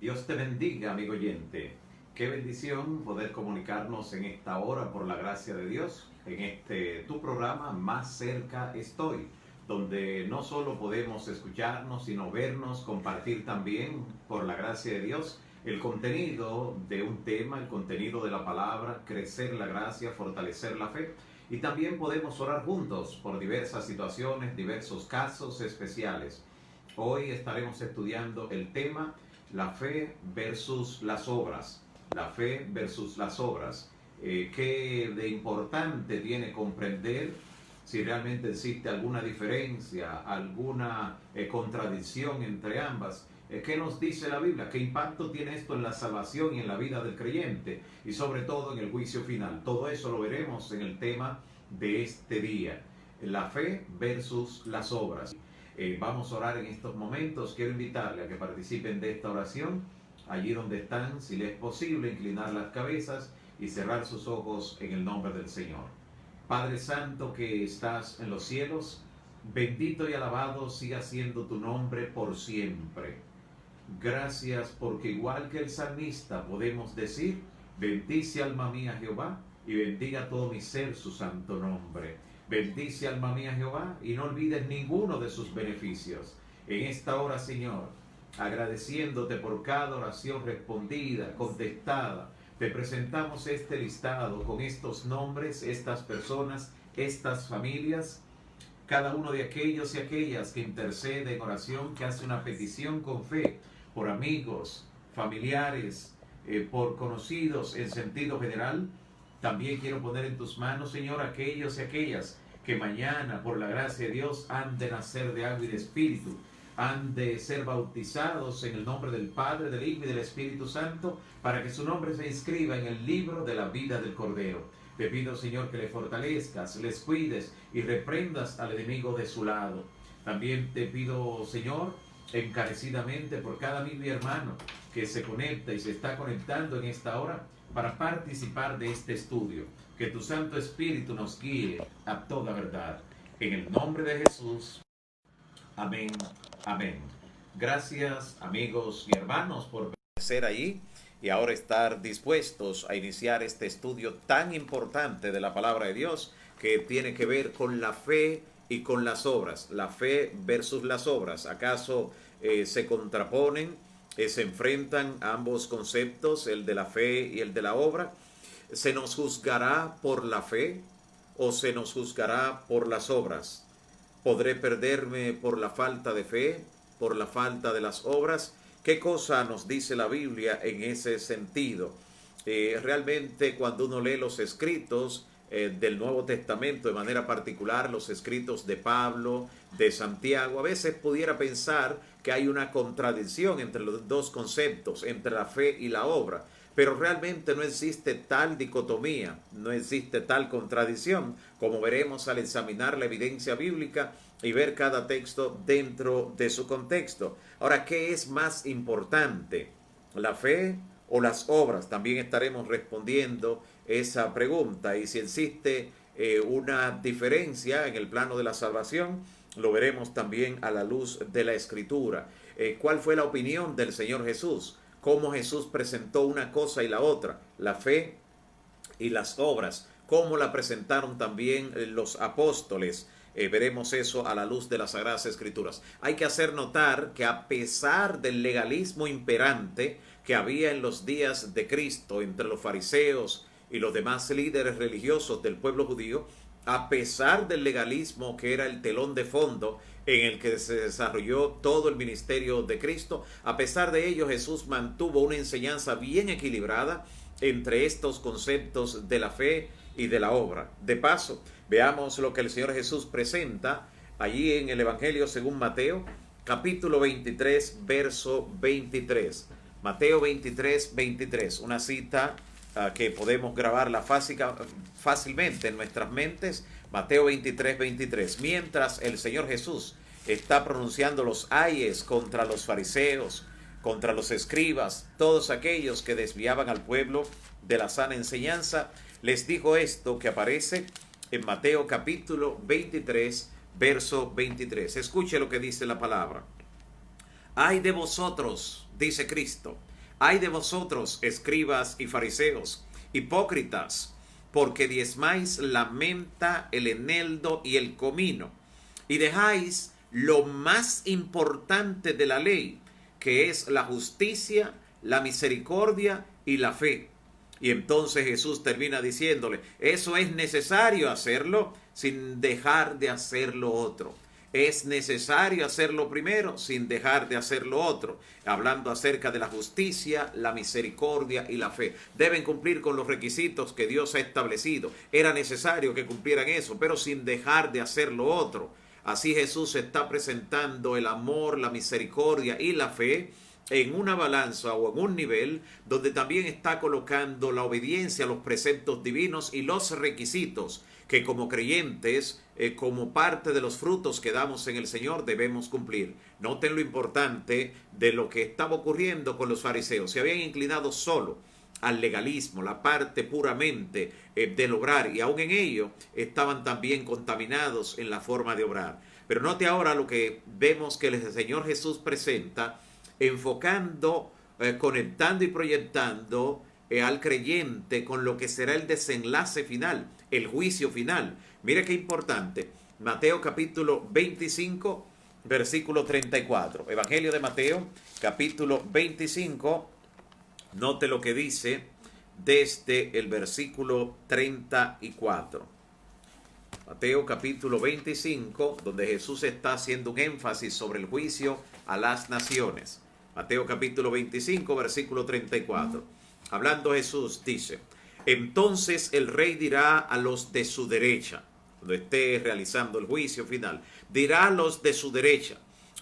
Dios te bendiga, amigo oyente. Qué bendición poder comunicarnos en esta hora por la gracia de Dios, en tu programa Más cerca estoy, donde no solo podemos escucharnos, sino vernos, compartir también, por la gracia de Dios, el contenido de un tema, el contenido de la palabra, crecer la gracia, fortalecer la fe. Y también podemos orar juntos por diversas situaciones, diversos casos especiales. Hoy estaremos estudiando el tema la fe versus las obras. La fe versus las obras. ¿Qué de importante tiene comprender si realmente existe alguna diferencia, alguna contradicción entre ambas? ¿Qué nos dice la Biblia? ¿Qué impacto tiene esto en la salvación y en la vida del creyente? Y sobre todo en el juicio final. Todo eso lo veremos en el tema de este día. La fe versus las obras. Vamos a orar en estos momentos. Quiero invitarle a que participen de esta oración. Allí donde están, si les es posible, inclinar las cabezas y cerrar sus ojos en el nombre del Señor. Padre Santo que estás en los cielos, bendito y alabado siga siendo tu nombre por siempre. Gracias porque igual que el salmista podemos decir, bendice alma mía Jehová y bendiga todo mi ser su santo nombre. Bendice alma mía Jehová y no olvides ninguno de sus beneficios. En esta hora, Señor, agradeciéndote por cada oración respondida, contestada, te presentamos este listado con estos nombres, estas personas, estas familias, cada uno de aquellos y aquellas que intercede en oración, que hace una petición con fe, por amigos, familiares, por conocidos en sentido general. También quiero poner en tus manos, Señor, aquellos y aquellas que mañana, por la gracia de Dios, han de nacer de agua y de espíritu, han de ser bautizados en el nombre del Padre, del Hijo y del Espíritu Santo, para que su nombre se inscriba en el libro de la vida del Cordero. Te pido, Señor, que le fortalezcas, les cuides y reprendas al enemigo de su lado. También te pido, Señor, encarecidamente por cada amigo y hermano que se conecta y se está conectando en esta hora para participar de este estudio. Que tu Santo Espíritu nos guíe a toda verdad. En el nombre de Jesús. Amén. Amén. Gracias, amigos y hermanos, por permanecer ahí y ahora estar dispuestos a iniciar este estudio tan importante de la palabra de Dios, que tiene que ver con la fe y con las obras. La fe versus las obras. ¿Acaso se contraponen, se enfrentan ambos conceptos, el de la fe y el de la obra? ¿Se nos juzgará por la fe o se nos juzgará por las obras? ¿Podré perderme por la falta de fe, por la falta de las obras? ¿Qué cosa nos dice la Biblia en ese sentido? Realmente cuando uno lee los escritos del Nuevo Testamento, de manera particular los escritos de Pablo, de Santiago, a veces pudiera pensar que hay una contradicción entre los dos conceptos, entre la fe y la obra. Pero realmente no existe tal dicotomía, no existe tal contradicción, como veremos al examinar la evidencia bíblica y ver cada texto dentro de su contexto. Ahora, ¿qué es más importante? ¿La fe o las obras? También estaremos respondiendo esa pregunta. Y si existe una diferencia en el plano de la salvación, lo veremos también a la luz de la Escritura. ¿Cuál fue la opinión del Señor Jesús? Cómo Jesús presentó una cosa y la otra, la fe y las obras, cómo la presentaron también los apóstoles. Veremos eso a la luz de las Sagradas Escrituras. Hay que hacer notar que a pesar del legalismo imperante que había en los días de Cristo entre los fariseos y los demás líderes religiosos del pueblo judío, a pesar del legalismo que era el telón de fondo en el que se desarrolló todo el ministerio de Cristo, a pesar de ello Jesús mantuvo una enseñanza bien equilibrada entre estos conceptos de la fe y de la obra. De paso, veamos lo que el Señor Jesús presenta allí en el Evangelio según Mateo, capítulo 23, verso 23. Mateo 23, 23, una cita que podemos grabarla fácilmente en nuestras mentes. Mateo 23, 23. Mientras el Señor Jesús está pronunciando los ayes contra los fariseos, contra los escribas, todos aquellos que desviaban al pueblo de la sana enseñanza, les dijo esto que aparece en Mateo capítulo 23, verso 23. Escuche lo que dice la palabra. Ay de vosotros, dice Cristo, Ay de vosotros, escribas y fariseos, hipócritas, porque diezmáis la menta, el eneldo y el comino, y dejáis lo más importante de la ley, que es la justicia, la misericordia y la fe. Y entonces Jesús termina diciéndole, eso es necesario hacerlo sin dejar de hacer lo otro. Es necesario hacerlo primero sin dejar de hacer lo otro. Hablando acerca de la justicia, la misericordia y la fe. Deben cumplir con los requisitos que Dios ha establecido. Era necesario que cumplieran eso, pero sin dejar de hacer lo otro. Así Jesús está presentando el amor, la misericordia y la fe en una balanza o en un nivel donde también está colocando la obediencia a los preceptos divinos y los requisitos que como creyentes, como parte de los frutos que damos en el Señor, debemos cumplir. Noten lo importante de lo que estaba ocurriendo con los fariseos. Se habían inclinado solo al legalismo, la parte puramente del obrar, y aún en ello estaban también contaminados en la forma de obrar. Pero note ahora lo que vemos que el Señor Jesús presenta, enfocando, conectando y proyectando al creyente con lo que será el desenlace final, el juicio final. Mire qué importante. Mateo capítulo 25, versículo 34. Evangelio de Mateo, capítulo 25. Note lo que dice desde el versículo 34. Mateo capítulo 25, donde Jesús está haciendo un énfasis sobre el juicio a las naciones. Mateo capítulo 25, versículo 34. Hablando Jesús dice, entonces el rey dirá a los de su derecha, cuando esté realizando el juicio final, dirá a los de su derecha,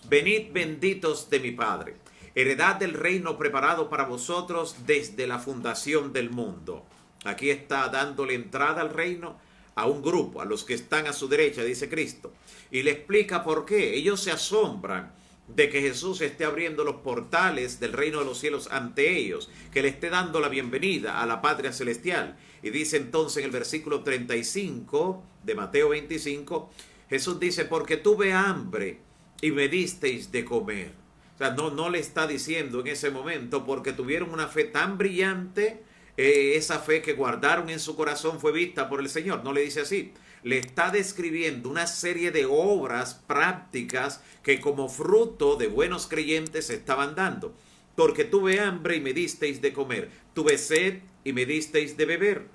venid benditos de mi Padre, heredad del reino preparado para vosotros desde la fundación del mundo. Aquí está dándole entrada al reino a un grupo, a los que están a su derecha, dice Cristo, y le explica por qué. Ellos se asombran de que Jesús esté abriendo los portales del reino de los cielos ante ellos, que le esté dando la bienvenida a la patria celestial. Y dice entonces en el versículo 35 de Mateo 25, Jesús dice, porque tuve hambre y me disteis de comer. O sea, no le está diciendo en ese momento porque tuvieron una fe tan brillante, esa fe que guardaron en su corazón fue vista por el Señor. No le dice así. Le está describiendo una serie de obras prácticas que como fruto de buenos creyentes se estaban dando. Porque tuve hambre y me disteis de comer. Tuve sed y me disteis de beber.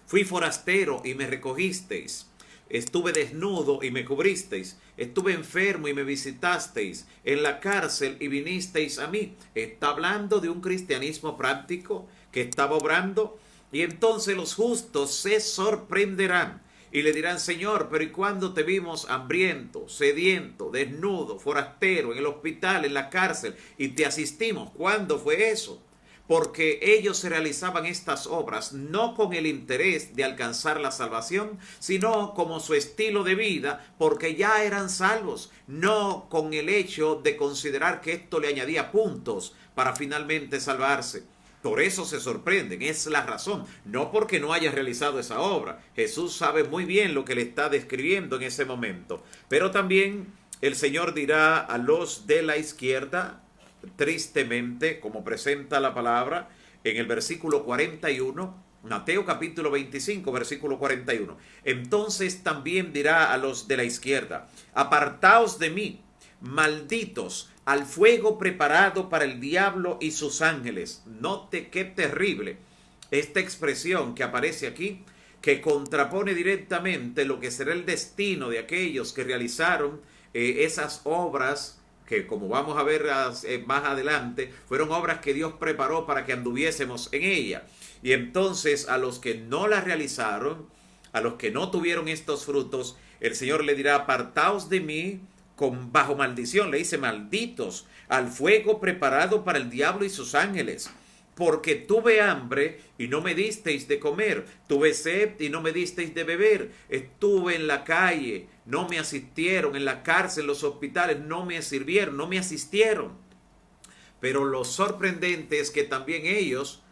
Fui forastero y me recogisteis. Estuve desnudo y me cubristeis. Estuve enfermo y me visitasteis. En la cárcel y vinisteis a mí. Está hablando de un cristianismo práctico que estaba obrando. Y entonces los justos se sorprenderán y le dirán, Señor, pero ¿y cuándo te vimos hambriento, sediento, desnudo, forastero, en el hospital, en la cárcel, y te asistimos? ¿Cuándo fue eso? Porque ellos se realizaban estas obras no con el interés de alcanzar la salvación, sino como su estilo de vida, porque ya eran salvos, no con el hecho de considerar que esto le añadía puntos para finalmente salvarse. Por eso se sorprenden, es la razón, no porque no haya realizado esa obra. Jesús sabe muy bien lo que le está describiendo en ese momento. Pero también el Señor dirá a los de la izquierda, tristemente, como presenta la palabra en el versículo 41, Mateo capítulo 25, versículo 41. Entonces también dirá a los de la izquierda, apartaos de mí, malditos, al fuego preparado para el diablo y sus ángeles. Note qué terrible esta expresión que aparece aquí, que contrapone directamente lo que será el destino de aquellos que realizaron esas obras que, como vamos a ver más adelante, fueron obras que Dios preparó para que anduviésemos en ella. Y entonces a los que no las realizaron, a los que no tuvieron estos frutos, el Señor le dirá, apartaos de mí, bajo maldición, le dice, malditos, al fuego preparado para el diablo y sus ángeles, porque tuve hambre y no me disteis de comer, tuve sed y no me disteis de beber, estuve en la calle, no me asistieron, en la cárcel, en los hospitales, no me sirvieron, no me asistieron. Pero lo sorprendente es que también ellos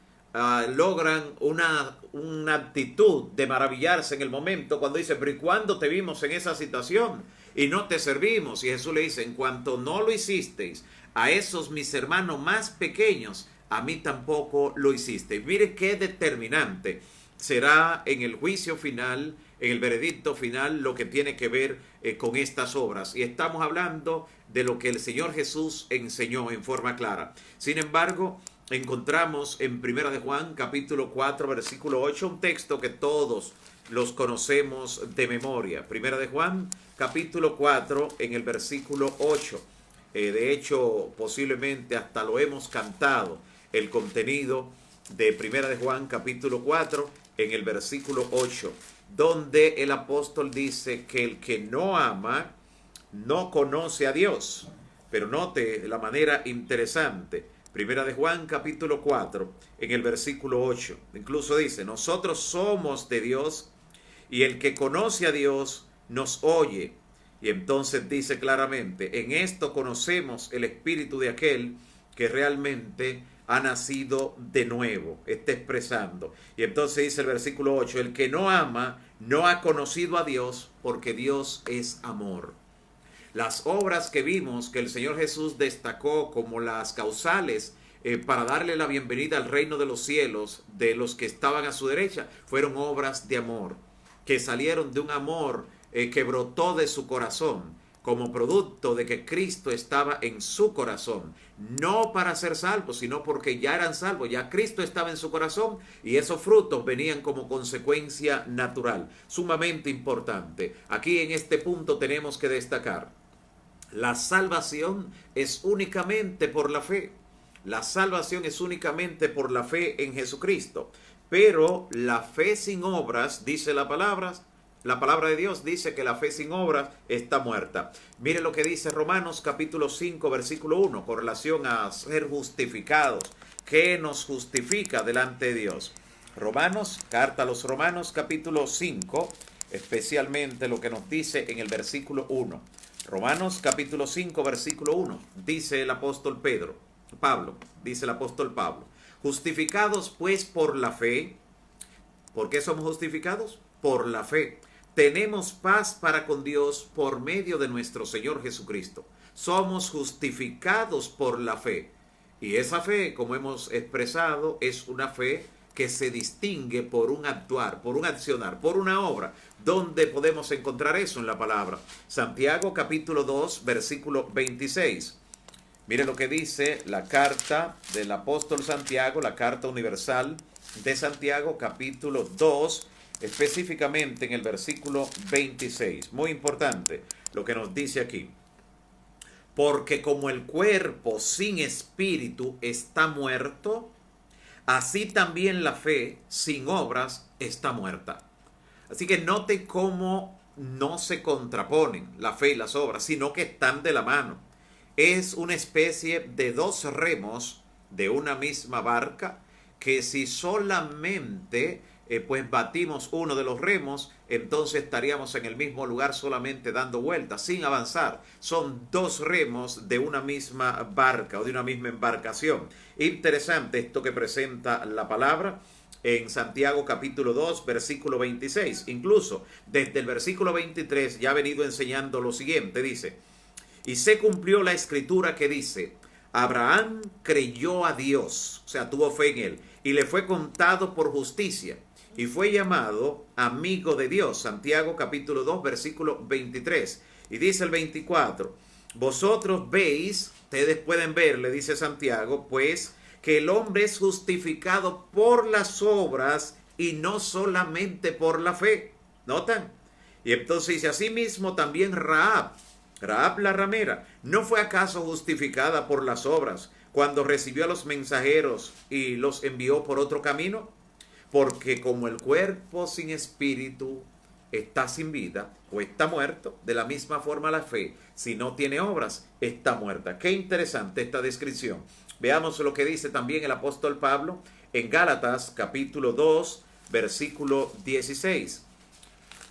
logran una actitud de maravillarse en el momento cuando dice, pero ¿y cuándo te vimos en esa situación y no te servimos? Y Jesús le dice, en cuanto no lo hicisteis a esos mis hermanos más pequeños, a mí tampoco lo hiciste. Mire qué determinante será en el juicio final, en el veredicto final, lo que tiene que ver con estas obras. Y estamos hablando de lo que el Señor Jesús enseñó en forma clara. Sin embargo, encontramos en 1 de Juan, capítulo 4, versículo 8, un texto que todos los conocemos de memoria. 1 de Juan, capítulo 4, en el versículo 8. De hecho, posiblemente hasta lo hemos cantado, el contenido de 1 de Juan, capítulo 4, en el versículo 8, donde el apóstol dice que el que no ama no conoce a Dios. Pero note la manera interesante. 1 de Juan, capítulo 4, en el versículo 8. Incluso dice, nosotros somos de Dios y el que conoce a Dios nos oye. Y entonces dice claramente, en esto conocemos el espíritu de aquel que realmente ha nacido de nuevo. Está expresando. Y entonces dice el versículo 8, el que no ama no ha conocido a Dios porque Dios es amor. Las obras que vimos que el Señor Jesús destacó como las causales para darle la bienvenida al reino de los cielos de los que estaban a su derecha, fueron obras de amor, que salieron de un amor que brotó de su corazón, como producto de que Cristo estaba en su corazón, no para ser salvos, sino porque ya eran salvos, ya Cristo estaba en su corazón y esos frutos venían como consecuencia natural, sumamente importante. Aquí en este punto tenemos que destacar, la salvación es únicamente por la fe, la salvación es únicamente por la fe en Jesucristo, pero la fe sin obras, dice la palabra de Dios dice que la fe sin obras está muerta. Mire lo que dice Romanos capítulo 5 versículo 1 con relación a ser justificados. ¿Qué nos justifica delante de Dios? Carta a los Romanos capítulo 5, especialmente lo que nos dice en el versículo 1. Romanos capítulo 5 versículo 1 dice el apóstol Pablo, justificados pues por la fe. ¿Por qué somos justificados? Por la fe. Tenemos paz para con Dios por medio de nuestro Señor Jesucristo. Somos justificados por la fe. Y esa fe, como hemos expresado, es una fe que se distingue por un actuar, por un accionar, por una obra. ¿Dónde podemos encontrar eso en la palabra? Santiago capítulo 2, versículo 26. Mire lo que dice la carta del apóstol Santiago, la carta universal de Santiago, capítulo 2, específicamente en el versículo 26. Muy importante lo que nos dice aquí. Porque como el cuerpo sin espíritu está muerto, así también la fe sin obras está muerta. Así que note cómo no se contraponen la fe y las obras, sino que están de la mano. Es una especie de dos remos de una misma barca que si solamente pues batimos uno de los remos, entonces estaríamos en el mismo lugar solamente dando vueltas, sin avanzar. Son dos remos de una misma barca o de una misma embarcación. Interesante esto que presenta la palabra en Santiago capítulo 2, versículo 26. Incluso desde el versículo 23 ya ha venido enseñando lo siguiente, dice, y se cumplió la escritura que dice, Abraham creyó a Dios, o sea, tuvo fe en él, y le fue contado por justicia, y fue llamado amigo de Dios. Santiago capítulo 2, versículo 23. Y dice el 24, vosotros veis, ustedes pueden ver, le dice Santiago, pues que el hombre es justificado por las obras y no solamente por la fe. ¿Notan? Y entonces dice, asimismo también Rahab la ramera, ¿no fue acaso justificada por las obras cuando recibió a los mensajeros y los envió por otro camino? Porque como el cuerpo sin espíritu está sin vida o está muerto, de la misma forma la fe, si no tiene obras, está muerta. Qué interesante esta descripción. Veamos lo que dice también el apóstol Pablo en Gálatas capítulo 2, versículo 16.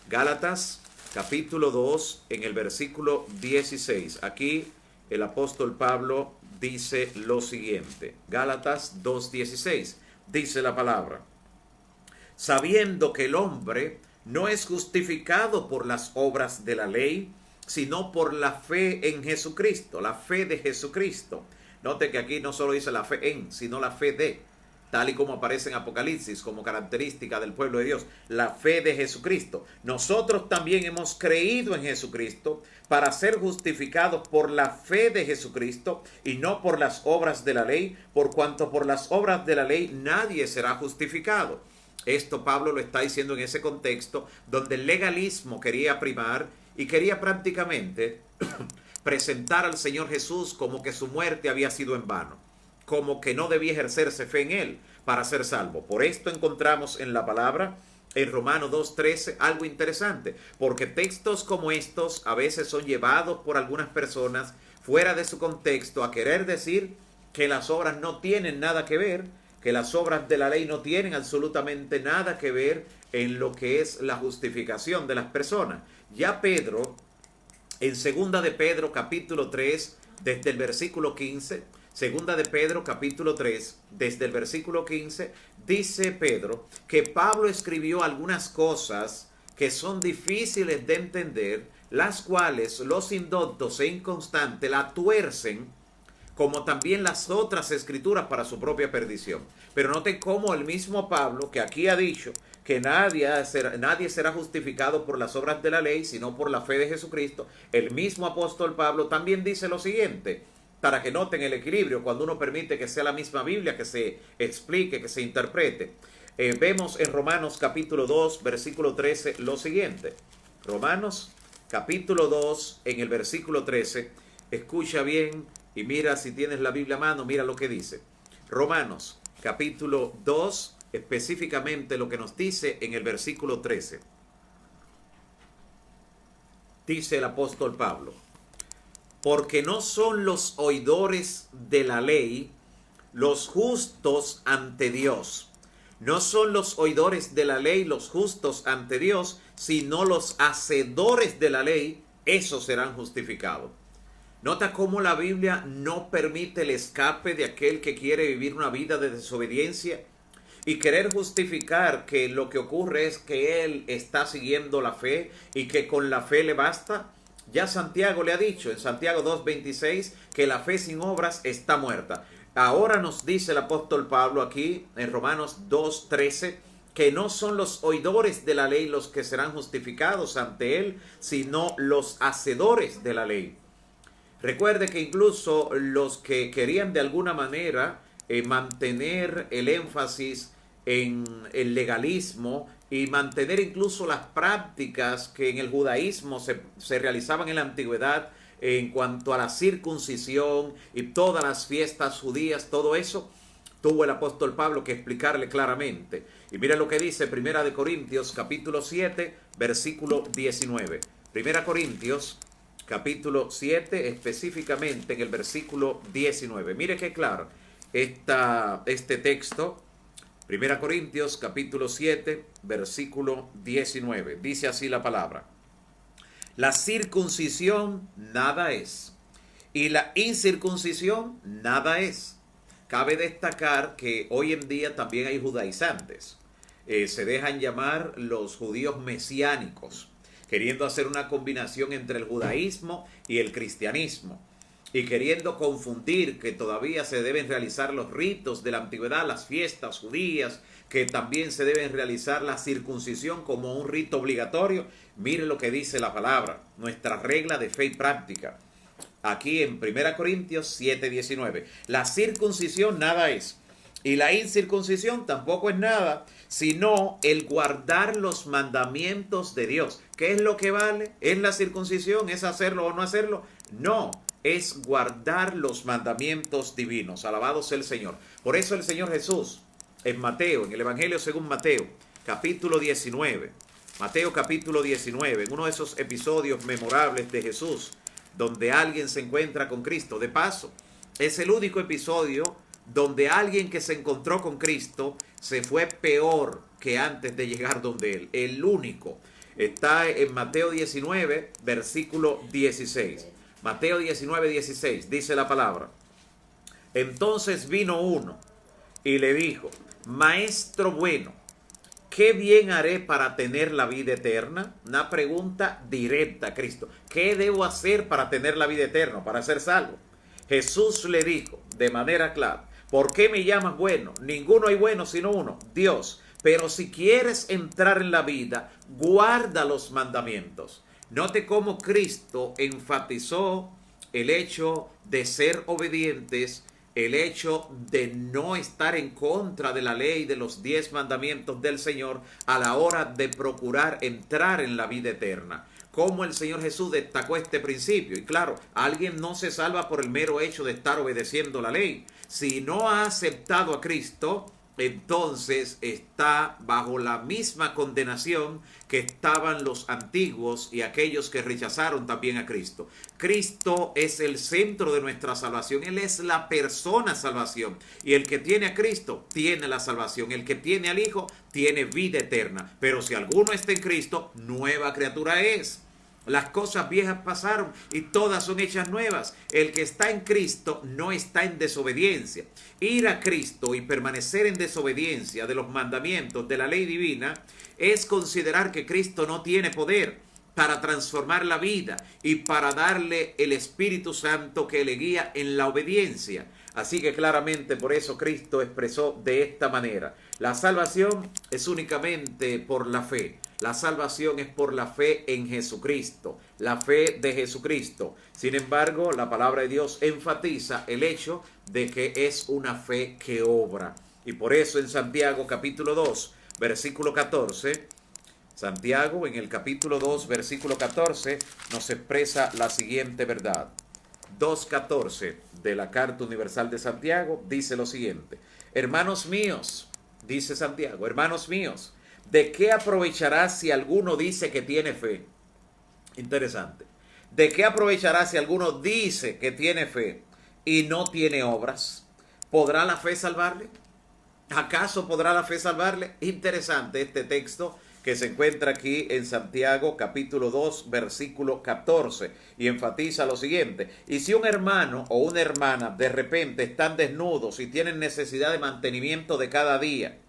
Gálatas capítulo 2, en el versículo 16. Aquí el apóstol Pablo dice lo siguiente. Gálatas 2:16. Dice la palabra, sabiendo que el hombre no es justificado por las obras de la ley, sino por la fe en Jesucristo, la fe de Jesucristo. Note que aquí no solo dice la fe en, sino la fe de, tal y como aparece en Apocalipsis como característica del pueblo de Dios, la fe de Jesucristo. Nosotros también hemos creído en Jesucristo para ser justificados por la fe de Jesucristo y no por las obras de la ley, por cuanto por las obras de la ley nadie será justificado. Esto Pablo lo está diciendo en ese contexto donde el legalismo quería primar y quería prácticamente presentar al Señor Jesús como que su muerte había sido en vano, como que no debía ejercerse fe en él para ser salvo. Por esto encontramos en la palabra, en Romanos 2:13, algo interesante, porque textos como estos a veces son llevados por algunas personas fuera de su contexto a querer decir que las obras no tienen nada que ver, que las obras de la ley no tienen absolutamente nada que ver en lo que es la justificación de las personas. Ya Pedro, en segunda de Pedro capítulo 3, desde el versículo 15, segunda de Pedro capítulo 3, desde el versículo 15, dice Pedro que Pablo escribió algunas cosas que son difíciles de entender, las cuales los indoctos e inconstantes la tuercen, como también las otras escrituras para su propia perdición. Pero noten cómo el mismo Pablo, que aquí ha dicho que nadie será justificado por las obras de la ley, sino por la fe de Jesucristo, el mismo apóstol Pablo también dice lo siguiente, para que noten el equilibrio cuando uno permite que sea la misma Biblia que se explique, que se interprete. Vemos en Romanos capítulo 2, versículo 13, lo siguiente. Romanos capítulo 2, en el versículo 13, escucha bien y mira, si tienes la Biblia a mano, mira lo que dice. Romanos capítulo 2, específicamente lo que nos dice en el versículo 13. Dice el apóstol Pablo: porque no son los oidores de la ley los justos ante Dios. No son los oidores de la ley los justos ante Dios, sino los hacedores de la ley, esos serán justificados. Nota cómo la Biblia no permite el escape de aquel que quiere vivir una vida de desobediencia y querer justificar que lo que ocurre es que él está siguiendo la fe y que con la fe le basta. Ya Santiago le ha dicho en Santiago 2:26 que la fe sin obras está muerta. Ahora nos dice el apóstol Pablo aquí en Romanos 2:13 que no son los oidores de la ley los que serán justificados ante él, sino los hacedores de la ley. Recuerde que incluso los que querían de alguna manera mantener el énfasis en el legalismo y mantener incluso las prácticas que en el judaísmo se realizaban en la antigüedad en cuanto a la circuncisión y todas las fiestas judías, todo eso, tuvo el apóstol Pablo que explicarle claramente. Y mira lo que dice Primera de Corintios capítulo 7, versículo 19. Primera Corintios capítulo 7, específicamente en el versículo 19. Mire qué claro este texto. Primera Corintios capítulo 7, versículo 19. Dice así la palabra: la circuncisión nada es, y la incircuncisión nada es. Cabe destacar que hoy en día también hay judaizantes. Se dejan llamar los judíos mesiánicos, queriendo hacer una combinación entre el judaísmo y el cristianismo, y queriendo confundir que todavía se deben realizar los ritos de la antigüedad, las fiestas judías, que también se deben realizar la circuncisión como un rito obligatorio. Mire lo que dice la palabra, nuestra regla de fe y práctica. Aquí en 1 Corintios 7:19. La circuncisión nada es, y la incircuncisión tampoco es nada, sino el guardar los mandamientos de Dios. ¿Qué es lo que vale? ¿Es la circuncisión? ¿Es hacerlo o no hacerlo? No, es guardar los mandamientos divinos. Alabado sea el Señor. Por eso el Señor Jesús, en Mateo, en el Evangelio según Mateo, capítulo 19, Mateo capítulo 19, en uno de esos episodios memorables de Jesús, donde alguien se encuentra con Cristo. De paso, es el único episodio donde alguien que se encontró con Cristo se fue peor que antes de llegar donde él. El único. Está en Mateo 19, versículo 16. Mateo 19, 16, dice la palabra: entonces vino uno y le dijo: maestro bueno, ¿qué bien haré para tener la vida eterna? Una pregunta directa a Cristo. ¿Qué debo hacer para tener la vida eterna, para ser salvo? Jesús le dijo de manera clara, ¿por qué me llamas bueno? Ninguno hay bueno sino uno, Dios. Pero si quieres entrar en la vida, guarda los mandamientos. Note cómo Cristo enfatizó el hecho de ser obedientes, el hecho de no estar en contra de la ley de los 10 mandamientos del Señor a la hora de procurar entrar en la vida eterna. Cómo el Señor Jesús destacó este principio. Y claro, alguien no se salva por el mero hecho de estar obedeciendo la ley. Si no ha aceptado a Cristo, entonces está bajo la misma condenación que estaban los antiguos y aquellos que rechazaron también a Cristo. Cristo es el centro de nuestra salvación. Él es la persona salvación. Y el que tiene a Cristo tiene la salvación. El que tiene al Hijo tiene vida eterna. Pero si alguno está en Cristo, nueva criatura es. Las cosas viejas pasaron y todas son hechas nuevas. El que está en Cristo no está en desobediencia. Ir a Cristo y permanecer en desobediencia de los mandamientos de la ley divina es considerar que Cristo no tiene poder para transformar la vida y para darle el Espíritu Santo que le guía en la obediencia. Así que claramente por eso Cristo expresó de esta manera: la salvación es únicamente por la fe. La salvación es por la fe en Jesucristo, la fe de Jesucristo. Sin embargo, la palabra de Dios enfatiza el hecho de que es una fe que obra. Y por eso en Santiago capítulo 2, versículo 14, Santiago en el capítulo 2, versículo 14, nos expresa la siguiente verdad. 2.14 de la Carta Universal de Santiago dice lo siguiente: hermanos míos, dice Santiago, hermanos míos, ¿de qué aprovechará si alguno dice que tiene fe? Interesante. ¿De qué aprovechará si alguno dice que tiene fe y no tiene obras? ¿Podrá la fe salvarle? ¿Acaso podrá la fe salvarle? Interesante este texto que se encuentra aquí en Santiago capítulo 2 versículo 14 y enfatiza lo siguiente: y si un hermano o una hermana de repente están desnudos y tienen necesidad de mantenimiento de cada día,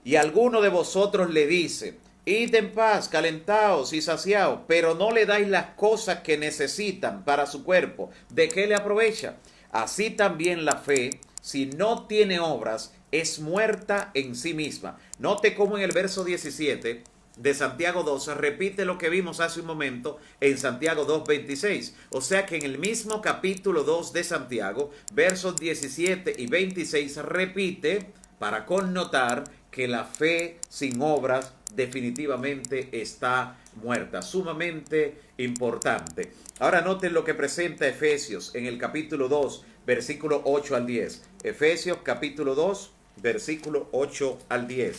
y alguno de vosotros le dice, id en paz, calentaos y saciaos, pero no le dais las cosas que necesitan para su cuerpo, ¿de qué le aprovecha? Así también la fe, si no tiene obras, es muerta en sí misma. Note cómo en el verso 17 de Santiago 2 repite lo que vimos hace un momento en Santiago 2.26. O sea que en el mismo capítulo 2 de Santiago, versos 17 y 26 repite para connotar que la fe sin obras definitivamente está muerta. Sumamente importante. Ahora noten lo que presenta Efesios en el capítulo 2, versículo 8 al 10. Efesios capítulo 2, versículo 8 al 10.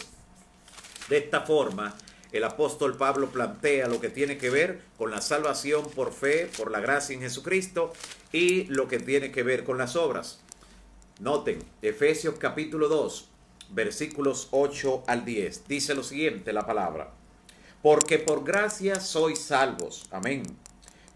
De esta forma, el apóstol Pablo plantea lo que tiene que ver con la salvación por fe, por la gracia en Jesucristo, y lo que tiene que ver con las obras. Noten, Efesios capítulo 2, versículos 8 al 10. Dice lo siguiente la palabra: porque por gracia sois salvos, amén,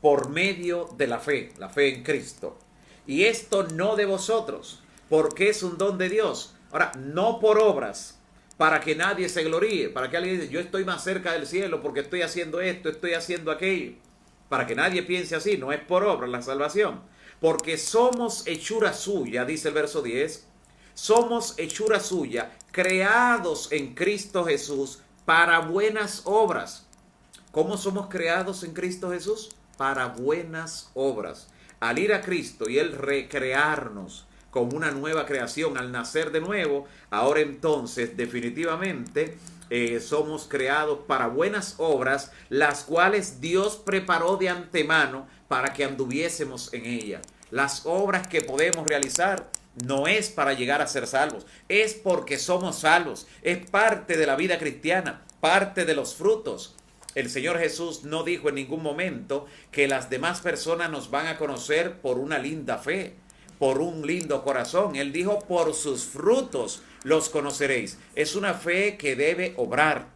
por medio de la fe en Cristo. Y esto no de vosotros, porque es un don de Dios. Ahora, no por obras, para que nadie se gloríe, para que alguien diga, yo estoy más cerca del cielo porque estoy haciendo esto, estoy haciendo aquello. Para que nadie piense así, no es por obras la salvación. Porque somos hechura suya, dice el verso 10, somos hechura suya, creados en Cristo Jesús para buenas obras. ¿Cómo somos creados en Cristo Jesús? Para buenas obras. Al ir a Cristo y Él recrearnos como una nueva creación, al nacer de nuevo, ahora entonces definitivamente somos creados para buenas obras, las cuales Dios preparó de antemano para que anduviésemos en ellas. Las obras que podemos realizar no es para llegar a ser salvos, es porque somos salvos, es parte de la vida cristiana, parte de los frutos. El Señor Jesús no dijo en ningún momento que las demás personas nos van a conocer por una linda fe, por un lindo corazón. Él dijo, por sus frutos los conoceréis. Es una fe que debe obrar.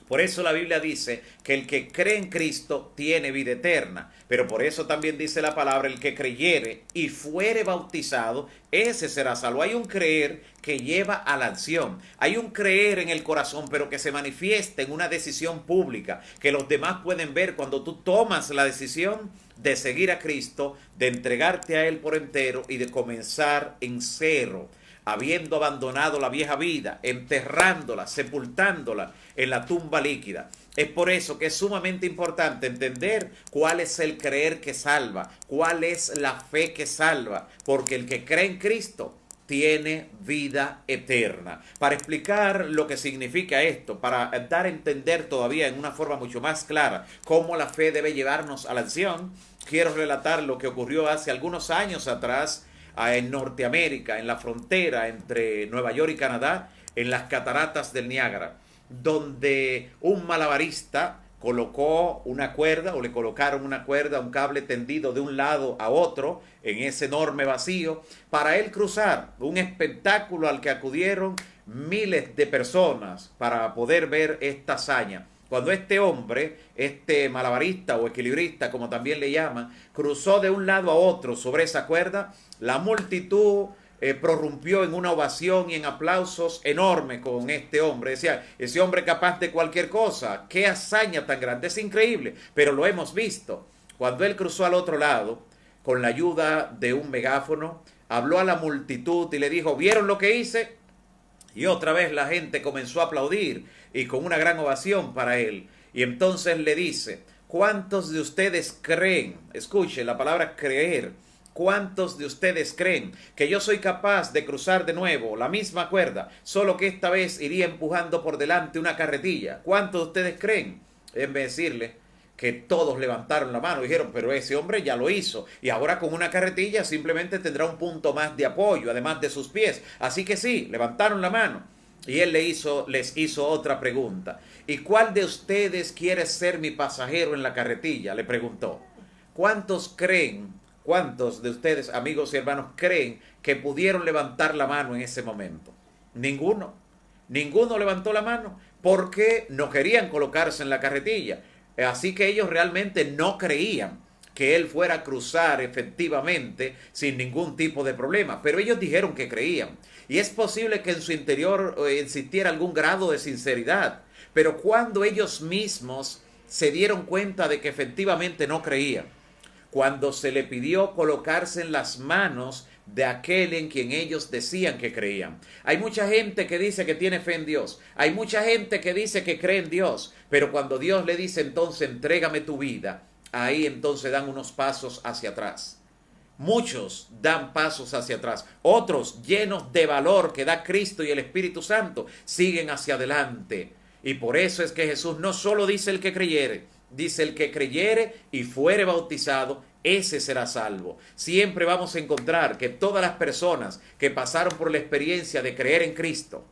Por eso la Biblia dice que el que cree en Cristo tiene vida eterna. Pero por eso también dice la palabra, el que creyere y fuere bautizado, ese será salvo. Hay un creer que lleva a la acción. Hay un creer en el corazón, pero que se manifiesta en una decisión pública, que los demás pueden ver cuando tú tomas la decisión de seguir a Cristo, de entregarte a Él por entero y de comenzar en cero, habiendo abandonado la vieja vida, enterrándola, sepultándola en la tumba líquida. Es por eso que es sumamente importante entender cuál es el creer que salva, cuál es la fe que salva, porque el que cree en Cristo tiene vida eterna. Para explicar lo que significa esto, para dar a entender todavía en una forma mucho más clara cómo la fe debe llevarnos a la acción, quiero relatar lo que ocurrió hace algunos años atrás en Norteamérica, en la frontera entre Nueva York y Canadá, en las cataratas del Niágara, donde un malabarista colocó una cuerda, o le colocaron una cuerda, un cable tendido de un lado a otro en ese enorme vacío para él cruzar, un espectáculo al que acudieron miles de personas para poder ver esta hazaña. Cuando este hombre, este malabarista o equilibrista, como también le llaman, cruzó de un lado a otro sobre esa cuerda, la multitud prorrumpió en una ovación y en aplausos enormes con este hombre. Decía, ese hombre capaz de cualquier cosa, qué hazaña tan grande, es increíble, pero lo hemos visto. Cuando él cruzó al otro lado, con la ayuda de un megáfono, habló a la multitud y le dijo, ¿vieron lo que hice? Y otra vez la gente comenzó a aplaudir y con una gran ovación para él. Y entonces le dice, ¿cuántos de ustedes creen? Escuche la palabra creer. ¿Cuántos de ustedes creen que yo soy capaz de cruzar de nuevo la misma cuerda, solo que esta vez iría empujando por delante una carretilla? ¿Cuántos de ustedes creen? Déjenme decirle que todos levantaron la mano y dijeron, pero ese hombre ya lo hizo y ahora con una carretilla simplemente tendrá un punto más de apoyo, además de sus pies. Así que sí, levantaron la mano. Y él les hizo otra pregunta. ¿Y cuál de ustedes quiere ser mi pasajero en la carretilla? Le preguntó. ¿Cuántos de ustedes, amigos y hermanos, creen que pudieron levantar la mano en ese momento? Ninguno. Ninguno levantó la mano porque no querían colocarse en la carretilla. Así que ellos realmente no creían que él fuera a cruzar efectivamente sin ningún tipo de problema. Pero ellos dijeron que creían. Y es posible que en su interior existiera algún grado de sinceridad. Pero cuando ellos mismos se dieron cuenta de que efectivamente no creían, cuando se le pidió colocarse en las manos de aquel en quien ellos decían que creían. Hay mucha gente que dice que tiene fe en Dios. Hay mucha gente que dice que cree en Dios. Pero cuando Dios le dice entonces entrégame tu vida, ahí entonces dan unos pasos hacia atrás. Muchos dan pasos hacia atrás. Otros, llenos de valor que da Cristo y el Espíritu Santo, siguen hacia adelante. Y por eso es que Jesús no solo dice el que creyere, dice el que creyere y fuere bautizado, ese será salvo. Siempre vamos a encontrar que todas las personas que pasaron por la experiencia de creer en Cristo,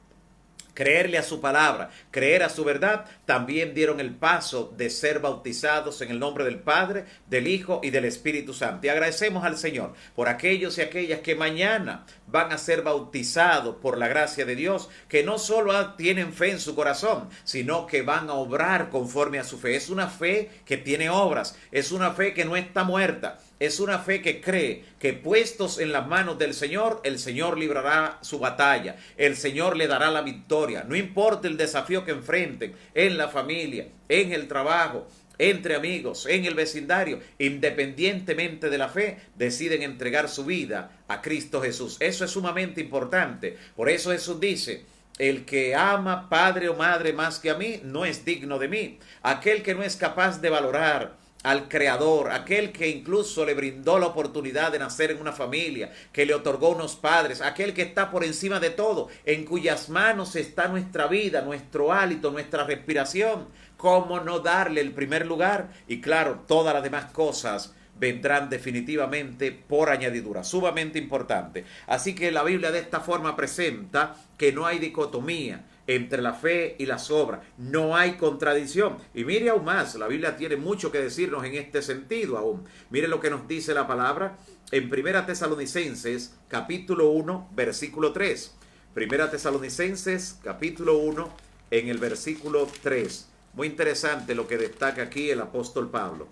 creerle a su palabra, creer a su verdad, también dieron el paso de ser bautizados en el nombre del Padre, del Hijo y del Espíritu Santo. Y agradecemos al Señor por aquellos y aquellas que mañana van a ser bautizados por la gracia de Dios, que no solo tienen fe en su corazón, sino que van a obrar conforme a su fe. Es una fe que tiene obras, es una fe que no está muerta. Es una fe que cree que puestos en las manos del Señor, el Señor librará su batalla, el Señor le dará la victoria. No importa el desafío que enfrenten en la familia, en el trabajo, entre amigos, en el vecindario, independientemente de la fe, deciden entregar su vida a Cristo Jesús. Eso es sumamente importante. Por eso Jesús dice, el que ama padre o madre más que a mí, no es digno de mí. Aquel que no es capaz de valorar al Creador, aquel que incluso le brindó la oportunidad de nacer en una familia, que le otorgó unos padres, aquel que está por encima de todo, en cuyas manos está nuestra vida, nuestro hálito, nuestra respiración. ¿Cómo no darle el primer lugar? Y claro, todas las demás cosas vendrán definitivamente por añadidura, sumamente importante. Así que la Biblia de esta forma presenta que no hay dicotomía entre la fe y las obras, no hay contradicción. Y mire aún más, la Biblia tiene mucho que decirnos en este sentido aún. Mire lo que nos dice la palabra en 1 Tesalonicenses capítulo 1 versículo 3. 1 Tesalonicenses capítulo 1 en el versículo 3. Muy interesante lo que destaca aquí el apóstol Pablo.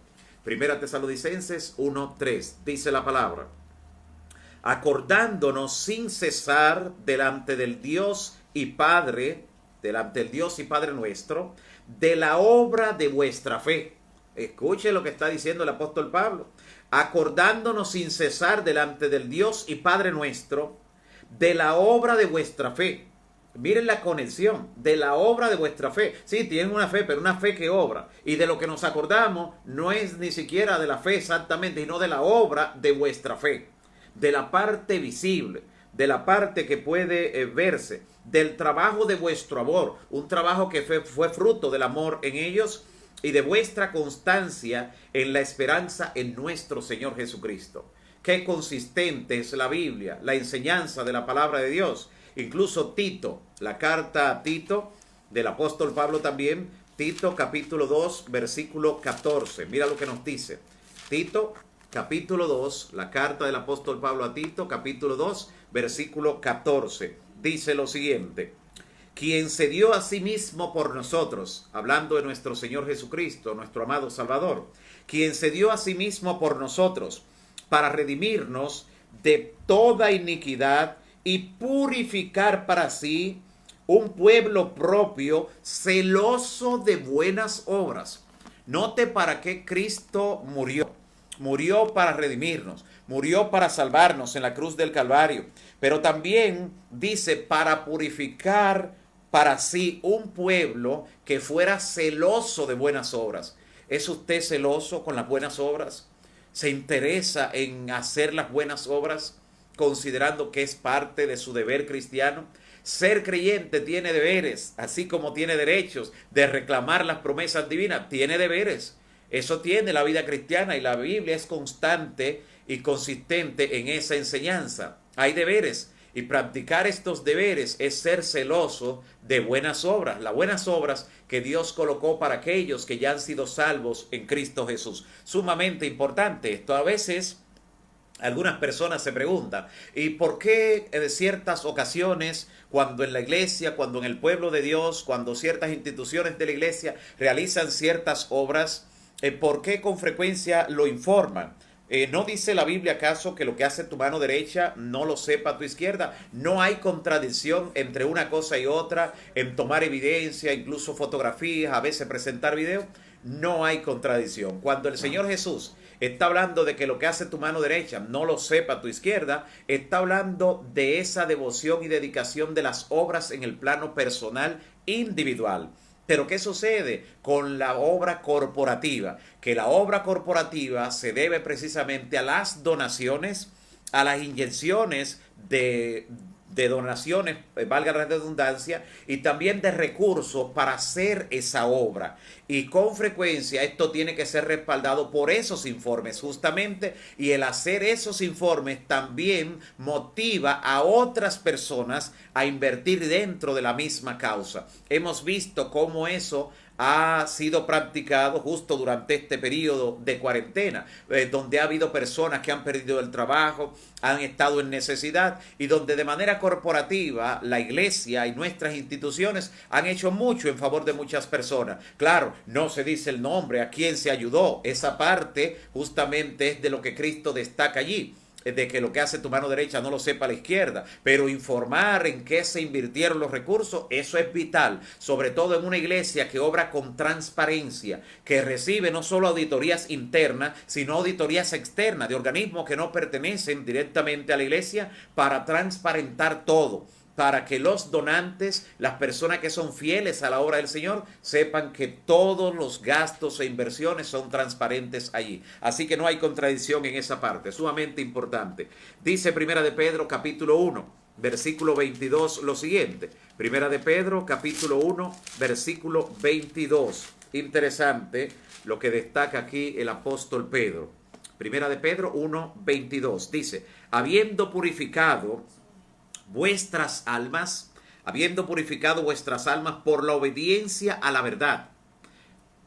1 Tesalonicenses 1:3 dice la palabra: acordándonos sin cesar delante del Dios y Padre, delante del Dios y Padre nuestro, de la obra de vuestra fe. Escuche lo que está diciendo el apóstol Pablo. acordándonos sin cesar delante del Dios y Padre nuestro, de la obra de vuestra fe. Miren la conexión, de la obra de vuestra fe. Sí, tienen una fe, pero una fe que obra. Y de lo que nos acordamos no es ni siquiera de la fe exactamente, sino de la obra de vuestra fe. De la parte visible, de la parte que puede verse, del trabajo de vuestro amor. Un trabajo que fue fruto del amor en ellos y de vuestra constancia en la esperanza en nuestro Señor Jesucristo. Qué consistente es la Biblia, la enseñanza de la palabra de Dios. Incluso Tito, la carta a Tito del apóstol Pablo también, Tito capítulo 2, versículo 14. Mira lo que nos dice. Tito capítulo 2, la carta del apóstol Pablo a Tito, capítulo 2, versículo 14. Dice lo siguiente: quien se dio a sí mismo por nosotros, hablando de nuestro Señor Jesucristo, nuestro amado Salvador, quien se dio a sí mismo por nosotros para redimirnos de toda iniquidad y purificar para sí un pueblo propio celoso de buenas obras. Note para qué Cristo murió. Murió para redimirnos, murió para salvarnos en la cruz del Calvario, pero también dice para purificar para sí un pueblo que fuera celoso de buenas obras. ¿Es usted celoso con las buenas obras? ¿Se interesa en hacer las buenas obras, considerando que es parte de su deber cristiano? Ser creyente tiene deberes, así como tiene derechos de reclamar las promesas divinas, tiene deberes. Eso tiene la vida cristiana y la Biblia es constante y consistente en esa enseñanza. Hay deberes y practicar estos deberes es ser celoso de buenas obras, las buenas obras que Dios colocó para aquellos que ya han sido salvos en Cristo Jesús. Sumamente importante esto. A veces algunas personas se preguntan, ¿y por qué en ciertas ocasiones, cuando en la iglesia, cuando en el pueblo de Dios, cuando ciertas instituciones de la iglesia realizan ciertas obras, por qué con frecuencia lo informan? ¿No dice la Biblia acaso que lo que hace tu mano derecha no lo sepa tu izquierda? No hay contradicción entre una cosa y otra en tomar evidencia, incluso fotografías, a veces presentar videos. No hay contradicción. Cuando el Señor Jesús está hablando de que lo que hace tu mano derecha no lo sepa tu izquierda, está hablando de esa devoción y dedicación de las obras en el plano personal individual. Pero ¿qué sucede con la obra corporativa? Que la obra corporativa se debe precisamente a las donaciones, a las inyecciones de donaciones, valga la redundancia, y también de recursos para hacer esa obra. Y con frecuencia esto tiene que ser respaldado por esos informes justamente, y el hacer esos informes también motiva a otras personas a invertir dentro de la misma causa. Hemos visto cómo eso ha sido practicado justo durante este periodo de cuarentena, donde ha habido personas que han perdido el trabajo, han estado en necesidad y donde de manera corporativa la iglesia y nuestras instituciones han hecho mucho en favor de muchas personas. Claro, no se dice el nombre, a quién se ayudó. Esa parte justamente es de lo que Cristo destaca allí, de que lo que hace tu mano derecha no lo sepa la izquierda, pero informar en qué se invirtieron los recursos, eso es vital, sobre todo en una iglesia que obra con transparencia, que recibe no solo auditorías internas, sino auditorías externas de organismos que no pertenecen directamente a la iglesia, para transparentar todo, para que los donantes, las personas que son fieles a la obra del Señor, sepan que todos los gastos e inversiones son transparentes allí. Así que no hay contradicción en esa parte, sumamente importante. Dice Primera de Pedro, capítulo 1, versículo 22, lo siguiente. Primera de Pedro, capítulo 1, versículo 22. Interesante lo que destaca aquí el apóstol Pedro. Primera de Pedro 1, 22. Dice, habiendo purificado vuestras almas por la obediencia a la verdad.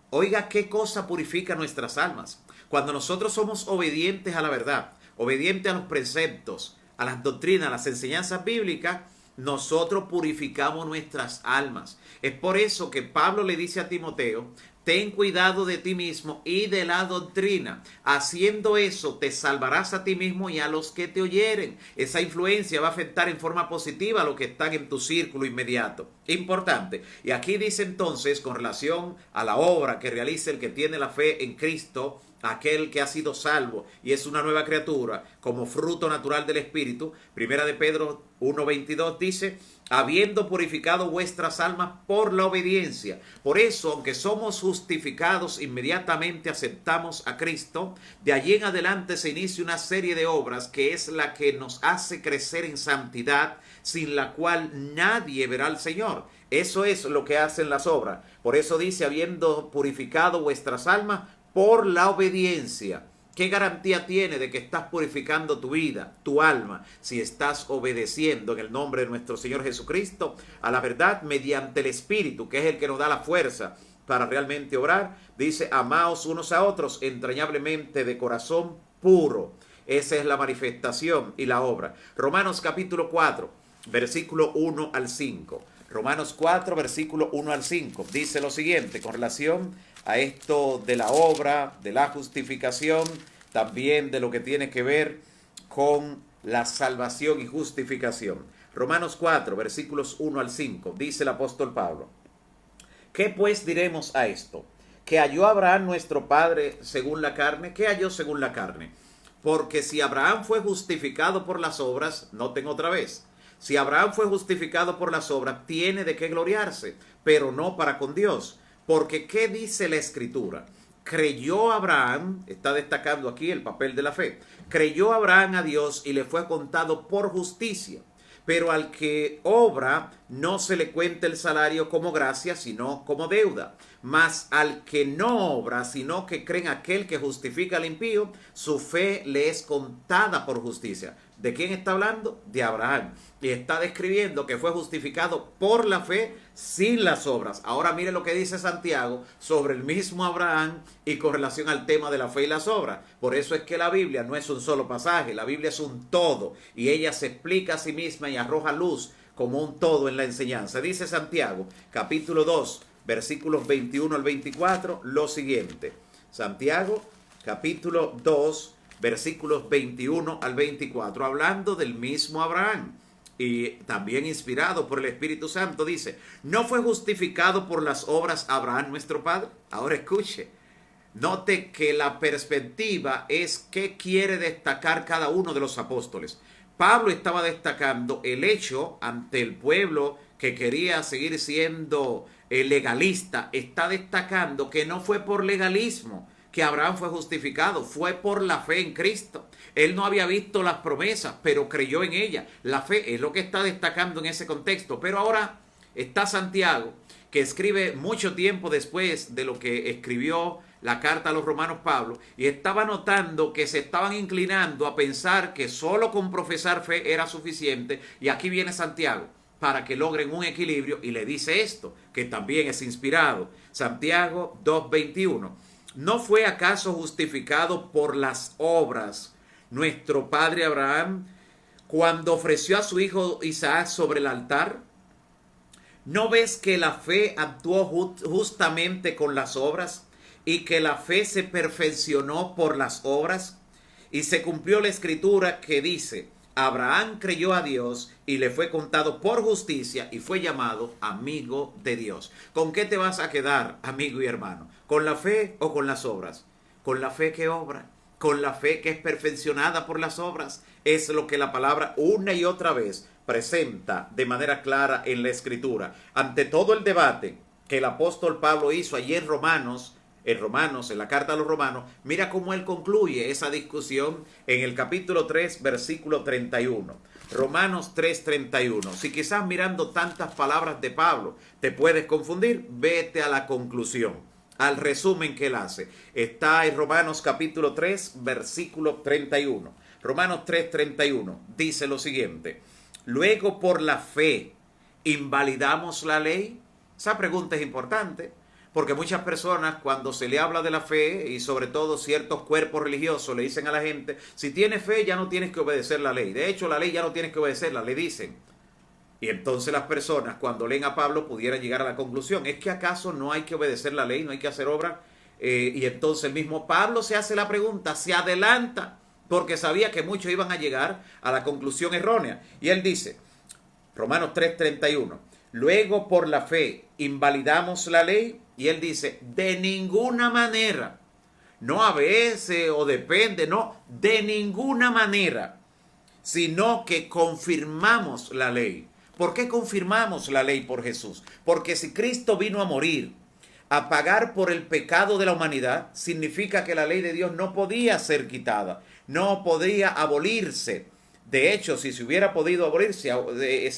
Oiga, ¿qué cosa purifica nuestras almas? Cuando nosotros somos obedientes a la verdad, obedientes a los preceptos, a las doctrinas, a las enseñanzas bíblicas, nosotros purificamos nuestras almas. Es por eso que Pablo le dice a Timoteo, ten cuidado de ti mismo y de la doctrina. Haciendo eso te salvarás a ti mismo y a los que te oyeren. Esa influencia va a afectar en forma positiva a los que están en tu círculo inmediato. Importante. Y aquí dice entonces, con relación a la obra que realiza el que tiene la fe en Cristo aquel que ha sido salvo y es una nueva criatura como fruto natural del Espíritu. Primera de Pedro 1:22 dice, habiendo purificado vuestras almas por la obediencia. Por eso, aunque somos justificados, inmediatamente aceptamos a Cristo, de allí en adelante se inicia una serie de obras que es la que nos hace crecer en santidad, sin la cual nadie verá al Señor. Eso es lo que hacen las obras. Por eso dice, habiendo purificado vuestras almas por la obediencia. ¿Qué garantía tiene de que estás purificando tu vida, tu alma, si estás obedeciendo en el nombre de nuestro Señor Jesucristo a la verdad mediante el Espíritu, que es el que nos da la fuerza para realmente obrar? Dice, amaos unos a otros entrañablemente de corazón puro. Esa es la manifestación y la obra. Romanos capítulo 4, versículo 1 al 5. Romanos 4, versículo 1 al 5. Dice lo siguiente con relación a esto de la obra, de la justificación, también de lo que tiene que ver con la salvación y justificación. Romanos 4, versículos 1 al 5, dice el apóstol Pablo. ¿Qué pues diremos a esto? ¿Que halló Abraham nuestro padre según la carne? ¿Qué halló según la carne? Porque si Abraham fue justificado por las obras, noten otra vez, si Abraham fue justificado por las obras, tiene de qué gloriarse, pero no para con Dios. Porque ¿qué dice la Escritura? Creyó Abraham, está destacando aquí el papel de la fe, creyó Abraham a Dios y le fue contado por justicia. Pero al que obra no se le cuenta el salario como gracia, sino como deuda. Mas al que no obra, sino que cree en aquel que justifica al impío, su fe le es contada por justicia. ¿De quién está hablando? De Abraham. Y está describiendo que fue justificado por la fe sin las obras. Ahora mire lo que dice Santiago sobre el mismo Abraham y con relación al tema de la fe y las obras. Por eso es que la Biblia no es un solo pasaje, la Biblia es un todo. Y ella se explica a sí misma y arroja luz como un todo en la enseñanza. Dice Santiago, capítulo 2, versículos 21 al 24, lo siguiente. Santiago, capítulo 2, versículos 21 al 24, hablando del mismo Abraham y también inspirado por el Espíritu Santo, dice, ¿no fue justificado por las obras Abraham nuestro padre? Ahora escuche, note que la perspectiva es qué quiere destacar cada uno de los apóstoles. Pablo estaba destacando el hecho ante el pueblo que quería seguir siendo legalista, está destacando que no fue por legalismo que Abraham fue justificado, fue por la fe en Cristo. Él no había visto las promesas, pero creyó en ellas. La fe es lo que está destacando en ese contexto. Pero ahora está Santiago, que escribe mucho tiempo después de lo que escribió la carta a los romanos Pablo, y estaba notando que se estaban inclinando a pensar que solo con profesar fe era suficiente. Y aquí viene Santiago para que logren un equilibrio y le dice esto, que también es inspirado. Santiago 2:21. ¿No fue acaso justificado por las obras nuestro padre Abraham cuando ofreció a su hijo Isaac sobre el altar? ¿No ves que la fe actuó justamente con las obras y que la fe se perfeccionó por las obras? Y se cumplió la escritura que dice, Abraham creyó a Dios y le fue contado por justicia y fue llamado amigo de Dios. ¿Con qué te vas a quedar, amigo y hermano? ¿Con la fe o con las obras? Con la fe que obra, con la fe que es perfeccionada por las obras. Es lo que la palabra una y otra vez presenta de manera clara en la Escritura. Ante todo el debate que el apóstol Pablo hizo allí en la carta a los Romanos, mira cómo él concluye esa discusión en el capítulo 3, versículo 31. Romanos 3:31. Si quizás mirando tantas palabras de Pablo te puedes confundir, vete a la conclusión, al resumen que él hace. Está en Romanos capítulo 3, versículo 31. Romanos 3:31 dice lo siguiente: luego por la fe, ¿invalidamos la ley? Esa pregunta es importante, porque muchas personas cuando se le habla de la fe, y sobre todo ciertos cuerpos religiosos, le dicen a la gente, si tienes fe ya no tienes que obedecer la ley. De hecho, la ley ya no tienes que obedecerla, le dicen. Y entonces las personas cuando leen a Pablo pudieran llegar a la conclusión, ¿es que acaso no hay que obedecer la ley, no hay que hacer obra? Y entonces el mismo Pablo se hace la pregunta, se adelanta, porque sabía que muchos iban a llegar a la conclusión errónea. Y él dice, Romanos 3:31, luego por la fe, ¿invalidamos la ley? Y él dice, de ninguna manera. no a veces o depende, no, de ninguna manera, sino que confirmamos la ley. ¿Por qué confirmamos la ley por Jesús? Porque si Cristo vino a morir, a pagar por el pecado de la humanidad, significa que la ley de Dios no podía ser quitada, no podía abolirse. De hecho, si se hubiera podido abolir, se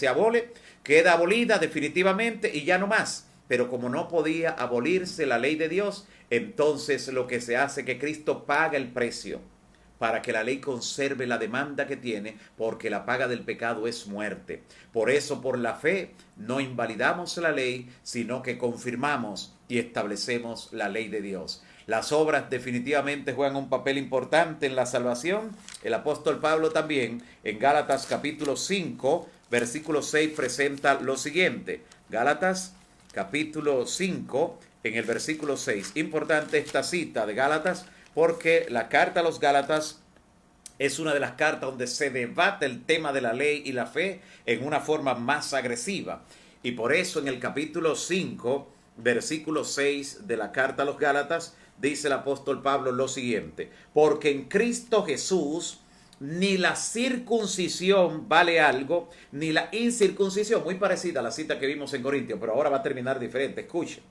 abole, queda abolida definitivamente y ya no más. Pero como no podía abolirse la ley de Dios, entonces lo que se hace es que Cristo paga el precio para que la ley conserve la demanda que tiene, porque la paga del pecado es muerte. Por eso, por la fe, no invalidamos la ley, sino que confirmamos y establecemos la ley de Dios. Las obras definitivamente juegan un papel importante en la salvación. El apóstol Pablo también, en Gálatas capítulo 5, versículo 6, presenta lo siguiente. Gálatas capítulo 5, en el versículo 6. Importante esta cita de Gálatas, porque la carta a los Gálatas es una de las cartas donde se debate el tema de la ley y la fe en una forma más agresiva. Y por eso en el capítulo 5, versículo 6 de la carta a los Gálatas, dice el apóstol Pablo lo siguiente: porque en Cristo Jesús ni la circuncisión vale algo, ni la incircuncisión. Muy parecida a la cita que vimos en Corintios, pero ahora va a terminar diferente. Escuchen.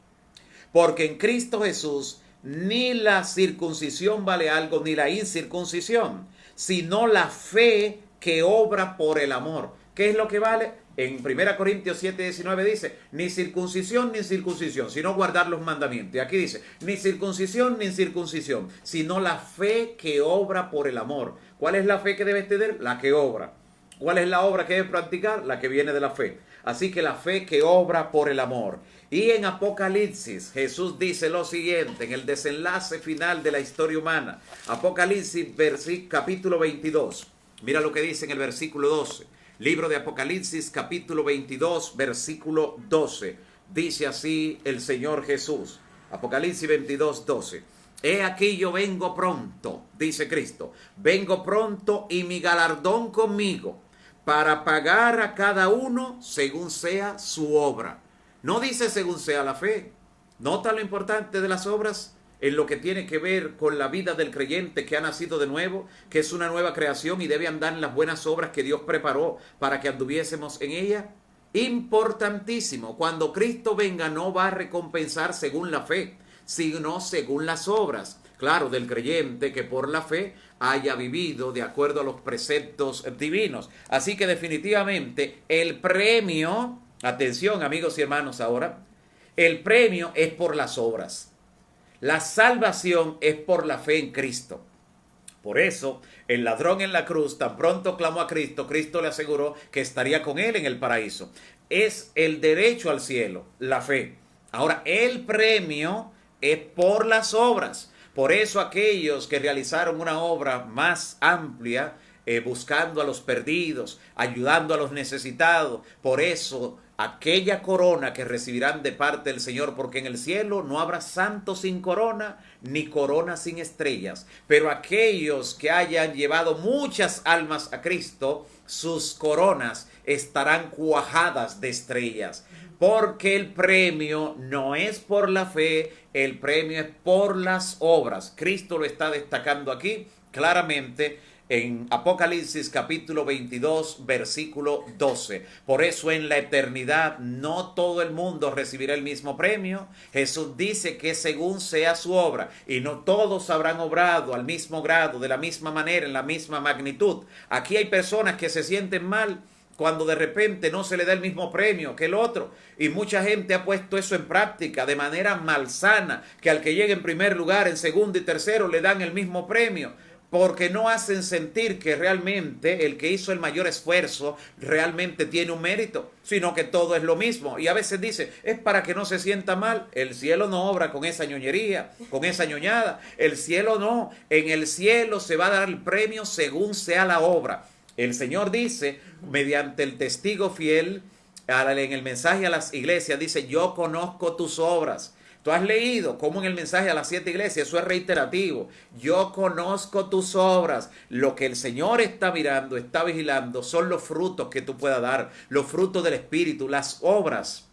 Porque en Cristo Jesús ni la circuncisión vale algo, ni la incircuncisión, sino la fe que obra por el amor. ¿Qué es lo que vale? En 1 Corintios 7:19 dice, ni circuncisión ni incircuncisión, sino guardar los mandamientos. Y aquí dice, ni circuncisión ni incircuncisión, sino la fe que obra por el amor. ¿Cuál es la fe que debes tener? La que obra. ¿Cuál es la obra que debes practicar? La que viene de la fe. Así que la fe que obra por el amor. Y en Apocalipsis, Jesús dice lo siguiente, en el desenlace final de la historia humana. Apocalipsis, capítulo 22. Mira lo que dice en el versículo 12. Libro de Apocalipsis, capítulo 22, versículo 12. Dice así el Señor Jesús. Apocalipsis 22, 12. He aquí yo vengo pronto, dice Cristo. Vengo pronto y mi galardón conmigo, para pagar a cada uno según sea su obra. No dice según sea la fe. Nota lo importante de las obras en lo que tiene que ver con la vida del creyente que ha nacido de nuevo, que es una nueva creación y debe andar en las buenas obras que Dios preparó para que anduviésemos en ella. Importantísimo. Cuando Cristo venga no va a recompensar según la fe, sino según las obras. Claro, del creyente que por la fe haya vivido de acuerdo a los preceptos divinos. Así que definitivamente el premio, atención amigos y hermanos ahora, el premio es por las obras. La salvación es por la fe en Cristo. Por eso, el ladrón en la cruz tan pronto clamó a Cristo, Cristo le aseguró que estaría con él en el paraíso. Es el derecho al cielo, la fe. Ahora, el premio es por las obras. Por eso aquellos que realizaron una obra más amplia, buscando a los perdidos, ayudando a los necesitados, por eso aquella corona que recibirán de parte del Señor, porque en el cielo no habrá santo sin corona, ni corona sin estrellas. Pero aquellos que hayan llevado muchas almas a Cristo, sus coronas estarán cuajadas de estrellas. Porque el premio no es por la fe, el premio es por las obras. Cristo lo está destacando aquí claramente en Apocalipsis capítulo 22, versículo 12. Por eso en la eternidad no todo el mundo recibirá el mismo premio. Jesús dice que según sea su obra, y no todos habrán obrado al mismo grado, de la misma manera, en la misma magnitud. Aquí hay personas que se sienten mal cuando de repente no se le da el mismo premio que el otro. Y mucha gente ha puesto eso en práctica de manera malsana, que al que llegue en primer lugar, en segundo y tercero le dan el mismo premio, porque no hacen sentir que realmente el que hizo el mayor esfuerzo realmente tiene un mérito, sino que todo es lo mismo. Y a veces dice, es para que no se sienta mal. El cielo no obra con esa ñoñería, con esa ñoñada. El cielo no. En el cielo se va a dar el premio según sea la obra. El Señor dice, mediante el testigo fiel, en el mensaje a las iglesias, dice, yo conozco tus obras. Tú has leído cómo en el mensaje a las 7 iglesias, eso es reiterativo. Yo conozco tus obras. Lo que el Señor está mirando, está vigilando, son los frutos que tú puedas dar, los frutos del Espíritu, las obras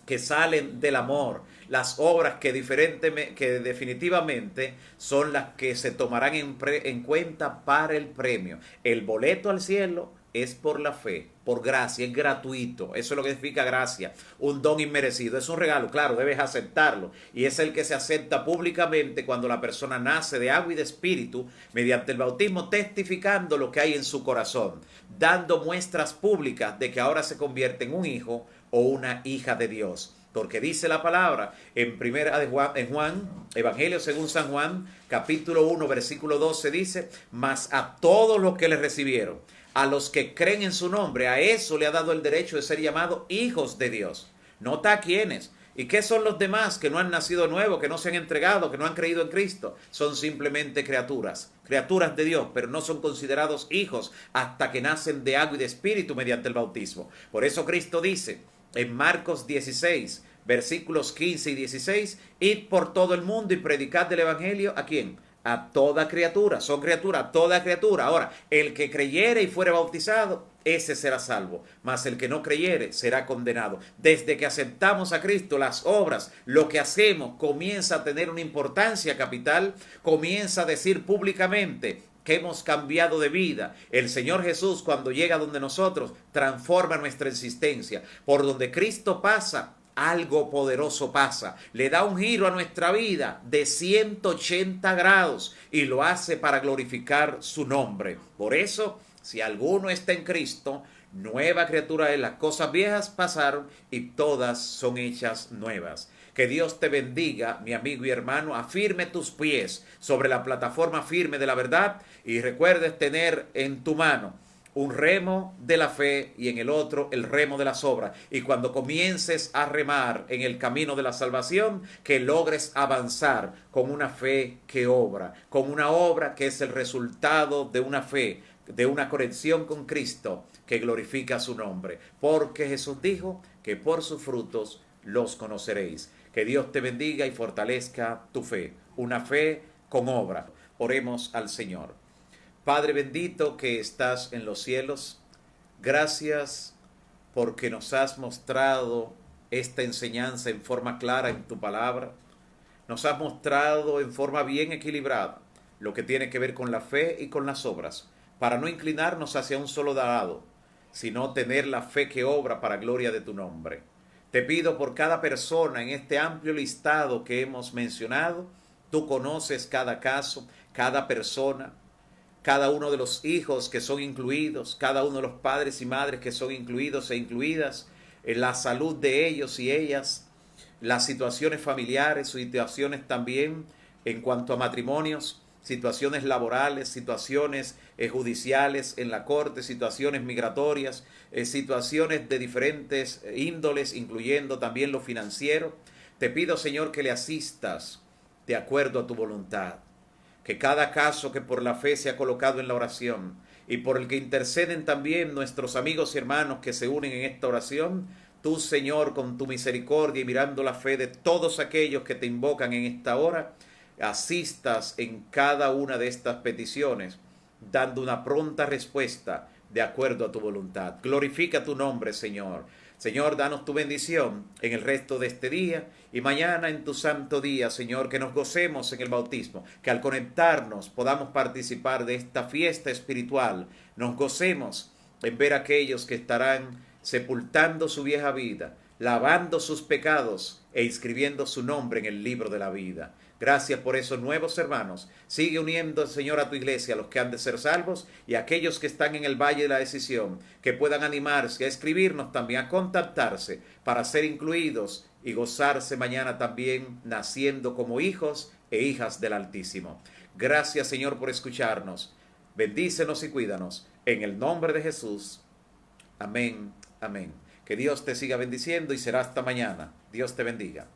que salen del amor, las obras que definitivamente son las que se tomarán en cuenta para el premio. El boleto al cielo es por la fe, por gracia, es gratuito. Eso es lo que significa gracia, un don inmerecido. Es un regalo, claro, debes aceptarlo. Y es el que se acepta públicamente cuando la persona nace de agua y de espíritu, mediante el bautismo, testificando lo que hay en su corazón, dando muestras públicas de que ahora se convierte en un hijo o una hija de Dios. Porque dice la palabra en Juan, Evangelio según San Juan, capítulo 1, versículo 12, dice: mas a todos los que le recibieron, a los que creen en su nombre, a eso le ha dado el derecho de ser llamados hijos de Dios. Nota a quiénes. ¿Y qué son los demás que no han nacido nuevo, que no se han entregado, que no han creído en Cristo? Son simplemente criaturas de Dios, pero no son considerados hijos hasta que nacen de agua y de espíritu mediante el bautismo. Por eso Cristo dice en Marcos 16, versículos 15 y 16, id por todo el mundo y predicad del evangelio, ¿a quién? A toda criatura. Son criaturas, toda criatura. Ahora, el que creyere y fuere bautizado, ese será salvo, mas el que no creyere será condenado. Desde que aceptamos a Cristo, las obras, lo que hacemos comienza a tener una importancia capital, comienza a decir públicamente que hemos cambiado de vida. El Señor Jesús, cuando llega donde nosotros, transforma nuestra existencia. Por donde Cristo pasa, algo poderoso pasa, le da un giro a nuestra vida de 180 grados y lo hace para glorificar su nombre. Por eso, si alguno está en Cristo, nueva criatura es. Las cosas viejas pasaron y todas son hechas nuevas. Que Dios te bendiga, mi amigo y hermano. Afirme tus pies sobre la plataforma firme de la verdad y recuerdes tener en tu mano un remo de la fe y en el otro el remo de las obras. Y cuando comiences a remar en el camino de la salvación, que logres avanzar con una fe que obra, con una obra que es el resultado de una fe, de una conexión con Cristo que glorifica su nombre. Porque Jesús dijo que por sus frutos los conoceréis. Que Dios te bendiga y fortalezca tu fe, una fe con obra. Oremos al Señor. Padre bendito que estás en los cielos, gracias porque nos has mostrado esta enseñanza en forma clara en tu palabra. Nos has mostrado en forma bien equilibrada lo que tiene que ver con la fe y con las obras, para no inclinarnos hacia un solo lado, sino tener la fe que obra para gloria de tu nombre. Te pido por cada persona en este amplio listado que hemos mencionado. Tú conoces cada caso, cada persona, cada uno de los hijos que son incluidos, cada uno de los padres y madres que son incluidos e incluidas, en la salud de ellos y ellas, las situaciones familiares, situaciones también en cuanto a matrimonios, situaciones laborales, situaciones judiciales en la corte, situaciones migratorias, situaciones de diferentes índoles, incluyendo también lo financiero. Te pido, Señor, que le asistas de acuerdo a tu voluntad. Que cada caso que por la fe se ha colocado en la oración y por el que interceden también nuestros amigos y hermanos que se unen en esta oración, tú, Señor, con tu misericordia y mirando la fe de todos aquellos que te invocan en esta hora, asistas en cada una de estas peticiones, dando una pronta respuesta de acuerdo a tu voluntad. Glorifica tu nombre, Señor. Señor, danos tu bendición en el resto de este día y mañana en tu santo día, Señor, que nos gocemos en el bautismo, que al conectarnos podamos participar de esta fiesta espiritual, nos gocemos en ver a aquellos que estarán sepultando su vieja vida, lavando sus pecados e inscribiendo su nombre en el libro de la vida. Gracias por esos nuevos hermanos. Sigue uniendo, Señor, a tu iglesia, a los que han de ser salvos y a aquellos que están en el valle de la decisión, que puedan animarse a escribirnos también, a contactarse para ser incluidos y gozarse mañana también naciendo como hijos e hijas del Altísimo. Gracias, Señor, por escucharnos. Bendícenos y cuídanos. En el nombre de Jesús. Amén. Amén. Que Dios te siga bendiciendo y será hasta mañana. Dios te bendiga.